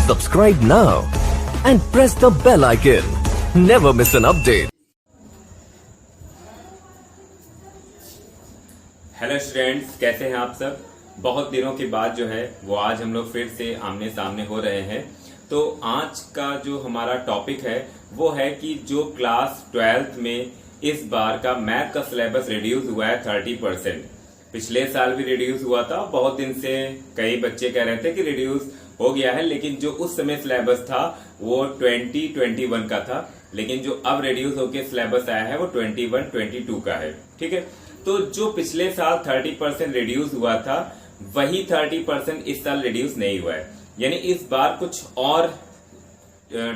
Subscribe now and press the bell icon. Never miss an update. Hello students, कैसे हैं आप सब। बहुत दिनों के बाद जो है वो आज हम लोग फिर से आमने सामने हो रहे हैं। तो आज का जो हमारा टॉपिक है वो है कि जो क्लास 12th में इस बार का मैथ का सिलेबस रिड्यूस हुआ है 30%। पिछले साल भी रिड्यूस हुआ था, बहुत दिन से कई बच्चे कह रहे थे कि रिड्यूस हो गया है, लेकिन जो उस समय सिलेबस था वो 2021 का था, लेकिन जो अब रिड्यूस होकर सिलेबस आया है वो 21-22 का है। ठीक है, तो जो पिछले साल 30% रिड्यूस हुआ था वही 30% इस साल रिड्यूस नहीं हुआ है, यानी इस बार कुछ और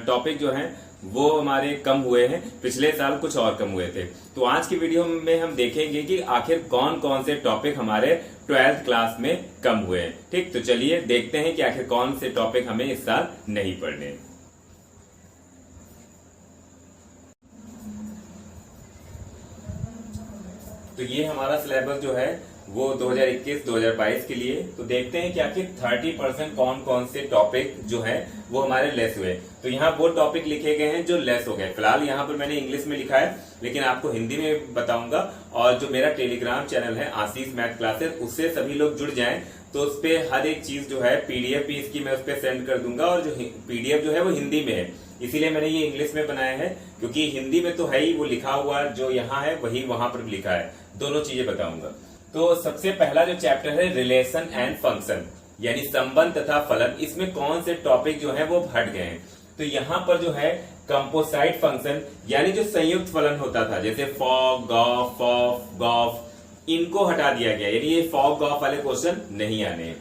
टॉपिक जो हैं वो हमारे कम हुए हैं, पिछले साल कुछ और कम हुए थे। तो आज की वीडियो में हम देखेंगे कि आखिर कौन कौन से टॉपिक हमारे 12th क्लास में कम हुए हैं। ठीक, तो चलिए देखते हैं कि आखिर कौन से टॉपिक हमें इस साल नहीं पढ़ने। तो ये हमारा सिलेबस जो है वो 2021-2022 के लिए। तो देखते हैं कि आखिर 30% कौन कौन से टॉपिक जो है वो हमारे लेस हुए। तो यहाँ वो टॉपिक लिखे गए हैं जो लेस हो गए। फिलहाल यहाँ पर मैंने इंग्लिश में लिखा है, लेकिन आपको हिंदी में बताऊंगा। और जो मेरा टेलीग्राम चैनल है आशीष मैथ क्लासेस, उससे सभी लोग जुड़ जाएं तो उस पे हर एक चीज जो है पीडीएफ भी इसकी मैं उस पर सेंड कर दूंगा। और जो पीडीएफ जो है वो हिंदी में है, इसीलिए मैंने ये इंग्लिश में बनाया है, क्योंकि हिंदी में तो है ही, वो लिखा हुआ जो यहाँ है वही वहां पर लिखा है। दोनों चीजें बताऊंगा। तो सबसे पहला जो चैप्टर है रिलेशन एंड फंक्शन, यानी संबंध तथा फलन, इसमें कौन से टॉपिक जो है वो हट गए हैं। तो यहाँ पर जो है कंपोसाइट फंक्शन, यानी जो संयुक्त फलन होता था, जैसे फॉग, गॉफ, फॉफ, गॉफ, इनको हटा दिया गया, यानी ये फॉग गॉफ वाले क्वेश्चन नहीं आने।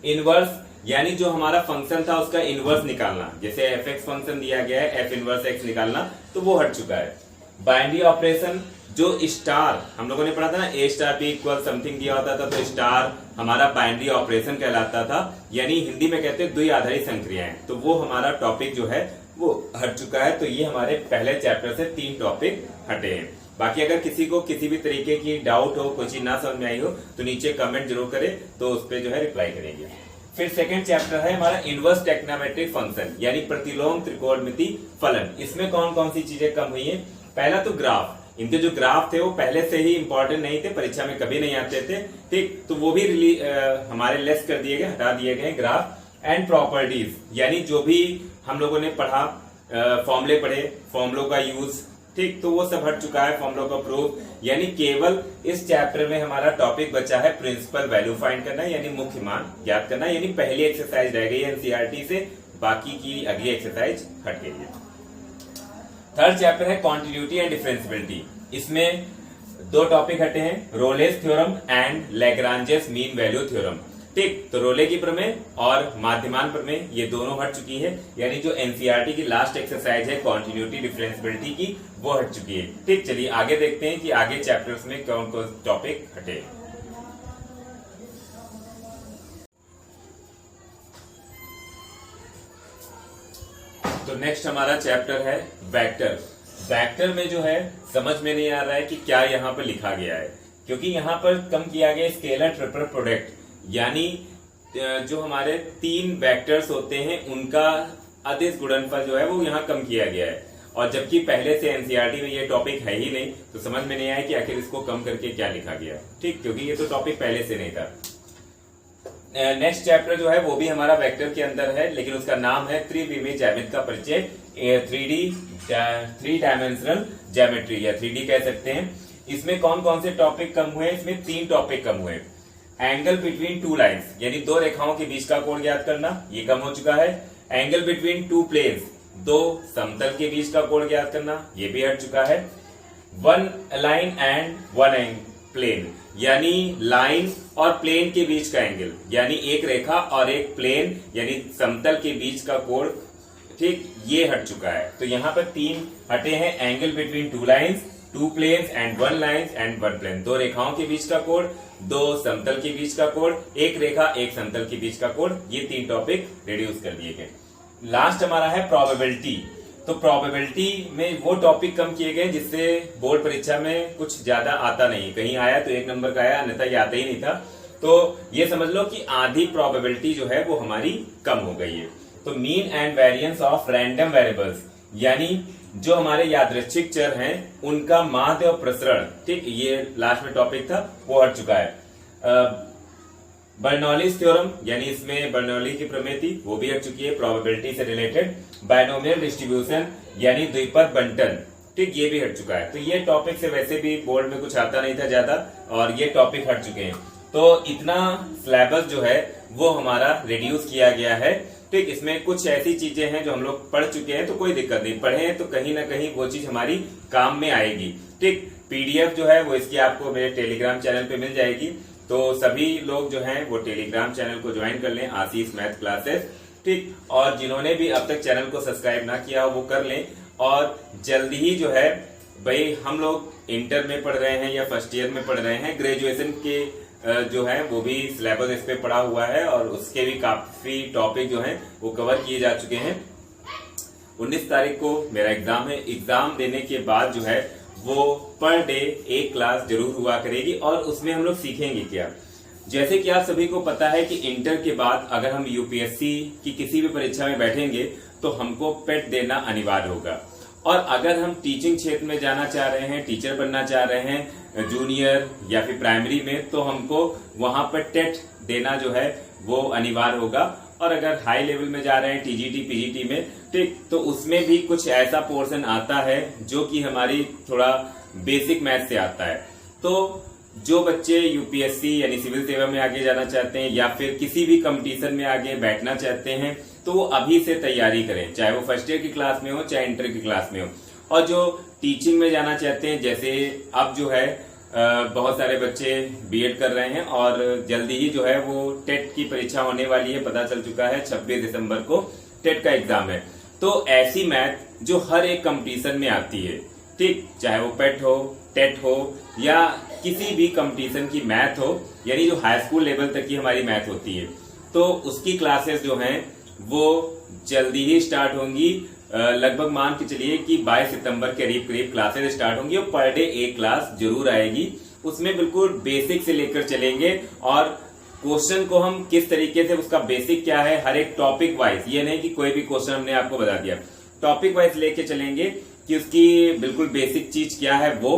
इनवर्स, यानी जो हमारा फंक्शन था उसका इनवर्स निकालना, जैसे एफ एक्स फंक्शन दिया गया है, एफ इनवर्स एक्स निकालना, तो वो हट चुका है। बाइनरी ऑपरेशन, जो स्टार हम लोगों ने पढ़ा था ना, ए स्टार बी इक्वल समथिंग दिया होता था, तो स्टार हमारा बाइनरी ऑपरेशन कहलाता था, यानी हिंदी में कहते हैं द्विआधारी संक्रियाएं। तो वो हमारा टॉपिक जो है वो हट चुका है। तो ये हमारे पहले चैप्टर से 3 टॉपिक हटे हैं। बाकी अगर किसी को किसी भी तरीके की डाउट हो, कोई चीज ना समझ में आई हो, तो नीचे कमेंट जरूर करें, तो उस पर जो है रिप्लाई करेंगे। फिर सेकंड चैप्टर है हमारा इनवर्स टेक्नोमेट्रिक फंक्शन, यानी प्रतिलोम त्रिकोणमिति फलन। इसमें कौन कौन सी चीजें कम हुई है। पहला तो ग्राफ, इनके जो ग्राफ थे वो पहले से ही इंपॉर्टेंट नहीं थे, परीक्षा में कभी नहीं आते थे। ठीक, तो वो भी हमारे लेस कर दिए गए, हटा दिए गए ग्राफ। एंड प्रॉपर्टीज, यानी जो भी हम लोगों ने पढ़ा, फॉर्मूले पढ़े, फॉर्मूलों का यूज, ठीक, तो वो सब हट चुका है, फॉर्मूलों का प्रूफ। यानी केवल इस चैप्टर में हमारा टॉपिक बचा है प्रिंसिपल वैल्यू फाइंड करना, यानी मुख्य मान ज्ञात करना, यानी पहली एक्सरसाइज रह गई है एनसीईआरटी से, बाकी की अगली एक्सरसाइज हट गई है। थर्ड चैप्टर है कॉन्टिन्यूटी एंड डिफरेंशियबिलिटी। इसमें 2 टॉपिक हटे हैं, Rolle's theorem and Lagrange's mean value theorem. ठीक, तो रोले की प्रमेय और माध्यमान प्रमेय ये दोनों हट चुकी है, यानी जो एनसीईआरटी की लास्ट एक्सरसाइज है कॉन्टिन्यूटी डिफरेंशियबिलिटी की, वो हट चुकी है। ठीक, चलिए आगे देखते हैं कि आगे चैप्टर्स में कौन कौन टॉपिक हटे। तो नेक्स्ट हमारा चैप्टर है वेक्टर। वेक्टर में जो है समझ में नहीं आ रहा है कि क्या यहाँ पर लिखा गया है, क्योंकि यहाँ पर कम किया गया स्केलर ट्रिपल प्रोडक्ट, यानी जो हमारे 3 वेक्टर्स होते हैं उनका अदिश गुणनफल जो है वो यहाँ कम किया गया है। और जबकि पहले से एनसीईआरटी में ये टॉपिक है ही नहीं, तो समझ में नहीं आया कि आखिर इसको कम करके क्या लिखा गया। ठीक, क्योंकि ये तो टॉपिक पहले से नहीं था। नेक्स्ट चैप्टर जो है वो भी हमारा वेक्टर के अंदर है, लेकिन उसका नाम है त्रिविमीय ज्यामिति का परिचय, 3 डायमेंशनल ज्योमेट्री या 3D कह सकते हैं। इसमें कौन कौन से टॉपिक कम हुए। इसमें 3 टॉपिक कम हुए। एंगल बिटवीन 2 लाइन्स, यानी 2 रेखाओं के बीच का कोण ज्ञात करना, ये कम हो चुका है। एंगल बिटवीन 2 प्लेन्स, 2 समतल के बीच का कोण ज्ञात करना, ये भी हट चुका है। 1 लाइन एंड 1 प्लेन, यानी लाइन और प्लेन के बीच का एंगल, यानी एक रेखा और एक प्लेन यानी समतल के बीच का कोण, ठीक, ये हट चुका है। तो यहाँ पर 3 हटे हैं, angle between 2 lines, 2 planes and 1 line and 1 plane, 2 रेखाओं के बीच का कोण, 2 समतल के बीच का कोण, 1 रेखा 1 समतल के बीच का कोण, ये 3 टॉपिक रिड्यूस कर दिए गए। लास्ट हमारा है प्रोबेबिलिटी। तो प्रोबेबिलिटी में वो टॉपिक कम किए गए जिससे बोर्ड परीक्षा में कुछ ज्यादा आता नहीं, कहीं आया तो 1 नंबर का आया, अन्यथा ये आता ही नहीं था। तो ये समझ लो कि आधी प्रोबेबिलिटी जो है वो हमारी कम हो गई है। तो mean and variance of random variables, यानी जो हमारे यादृच्छिक चर हैं उनका माध्य और प्रसरण, ठीक, ये लास्ट में टॉपिक था वो हट चुका है। बर्नौलीज थ्योरम, यानी इसमें बर्नौली की प्रमेय थी, वो भी हट चुकी है, प्रोबेबिलिटी से रिलेटेड। बायनोमियल डिस्ट्रीब्यूशन यानी द्विपद बंटन, ठीक, ये भी हट चुका है। तो ये टॉपिक से वैसे भी बोर्ड में कुछ आता नहीं था ज्यादा, और ये टॉपिक हट चुके हैं। तो इतना सिलेबस जो है वो हमारा रिड्यूस किया गया है, ठीक। इसमें कुछ ऐसी चीजें हैं जो हम लोग पढ़ चुके हैं, तो कोई दिक्कत नहीं, पढ़े हैं तो कहीं ना कहीं वो चीज हमारी काम में आएगी, ठीक। पीडीएफ जो है वो इसकी आपको मेरे टेलीग्राम चैनल पे मिल जाएगी, तो सभी लोग जो हैं वो टेलीग्राम चैनल को ज्वाइन कर लें, आशीष मैथ क्लासेस, ठीक। और जिन्होंने भी अब तक चैनल को सब्सक्राइब ना किया वो कर लें। और जल्दी ही जो है भाई, हम लोग इंटर में पढ़ रहे हैं या फर्स्ट ईयर में पढ़ रहे हैं, ग्रेजुएशन के जो है वो भी सिलेबस इस पे पड़ा हुआ है, और उसके भी काफी टॉपिक जो हैं वो कवर किए जा चुके हैं। 19 तारीख को मेरा एग्जाम है, एग्जाम देने के बाद जो है वो पर डे एक क्लास जरूर हुआ करेगी, और उसमें हम लोग सीखेंगे क्या। जैसे कि आप सभी को पता है कि इंटर के बाद अगर हम यूपीएससी की किसी भी परीक्षा में बैठेंगे तो हमको पेट देना अनिवार्य होगा, और अगर हम टीचिंग क्षेत्र में जाना चाह रहे हैं, टीचर बनना चाह रहे हैं जूनियर या फिर प्राइमरी में, तो हमको वहां पर टेट देना जो है वो अनिवार्य होगा। और अगर हाई लेवल में जा रहे हैं टीजीटी पीजीटी में, ठीक, तो उसमें भी कुछ ऐसा पोर्शन आता है जो कि हमारी थोड़ा बेसिक मैथ से आता है। तो जो बच्चे यूपीएससी यानी सिविल सेवा में आगे जाना चाहते हैं या फिर किसी भी कंपटीशन में आगे बैठना चाहते हैं, तो वो अभी से तैयारी करें, चाहे वो फर्स्ट ईयर की क्लास में हो चाहे इंटर की क्लास में हो। और जो टीचिंग में जाना चाहते हैं, जैसे अब जो है बहुत सारे बच्चे बीएड कर रहे हैं, और जल्दी ही जो है वो टेट की परीक्षा होने वाली है, पता चल चुका है 26 दिसंबर को टेट का एग्जाम है। तो ऐसी मैथ जो हर एक कंपटीशन में आती है, ठीक, चाहे वो पेट हो, टेट हो या किसी भी कंपटीशन की मैथ हो, यानी जो हाई स्कूल लेवल तक की हमारी मैथ होती है, तो उसकी क्लासेस जो हैं वो जल्दी ही स्टार्ट होंगी। लगभग मान के चलिए कि 22 सितंबर के करीब क्लासेस स्टार्ट होंगी, और पर डे एक क्लास जरूर आएगी। उसमें बिल्कुल बेसिक से लेकर चलेंगे, और क्वेश्चन को हम किस तरीके से, उसका बेसिक क्या है, हर एक टॉपिक वाइज, ये नहीं कि कोई भी क्वेश्चन हमने आपको बता दिया, टॉपिक वाइज लेके चलेंगे कि उसकी बिल्कुल बेसिक चीज क्या है वो,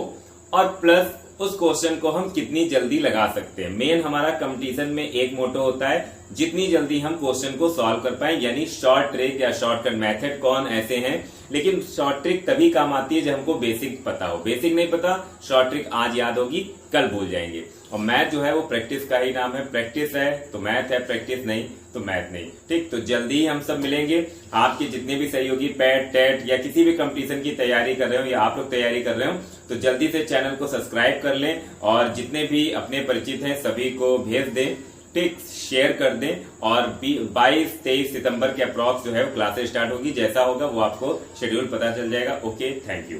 और प्लस उस क्वेश्चन को हम कितनी जल्दी लगा सकते हैं। मेन हमारा कंपटीशन में एक मोटो होता है, जितनी जल्दी हम क्वेश्चन को सॉल्व कर पाए, यानी शॉर्ट ट्रिक या शॉर्टकट मेथड। कौन ऐसे हैं, लेकिन शॉर्ट ट्रिक तभी काम आती है जब हमको बेसिक पता हो। बेसिक नहीं पता, शॉर्ट ट्रिक आज याद होगी कल भूल जाएंगे। और मैथ जो है वो प्रैक्टिस का ही नाम है, प्रैक्टिस है तो मैथ है, प्रैक्टिस नहीं तो मैथ नहीं, ठीक। तो जल्दी ही हम सब मिलेंगे। आपके जितने भी सहयोगी पैट टेट या किसी भी कंपटीशन की तैयारी कर रहे हो, या आप लोग तैयारी कर रहे हो, तो जल्दी से चैनल को सब्सक्राइब कर लें, और जितने भी अपने परिचित हैं सभी को भेज दें, ठीक, शेयर कर दें। और 22-23 सितंबर के अप्रॉक्स जो है वो क्लासेस स्टार्ट होगी, जैसा होगा वो आपको शेड्यूल पता चल जाएगा। Okay, thank you.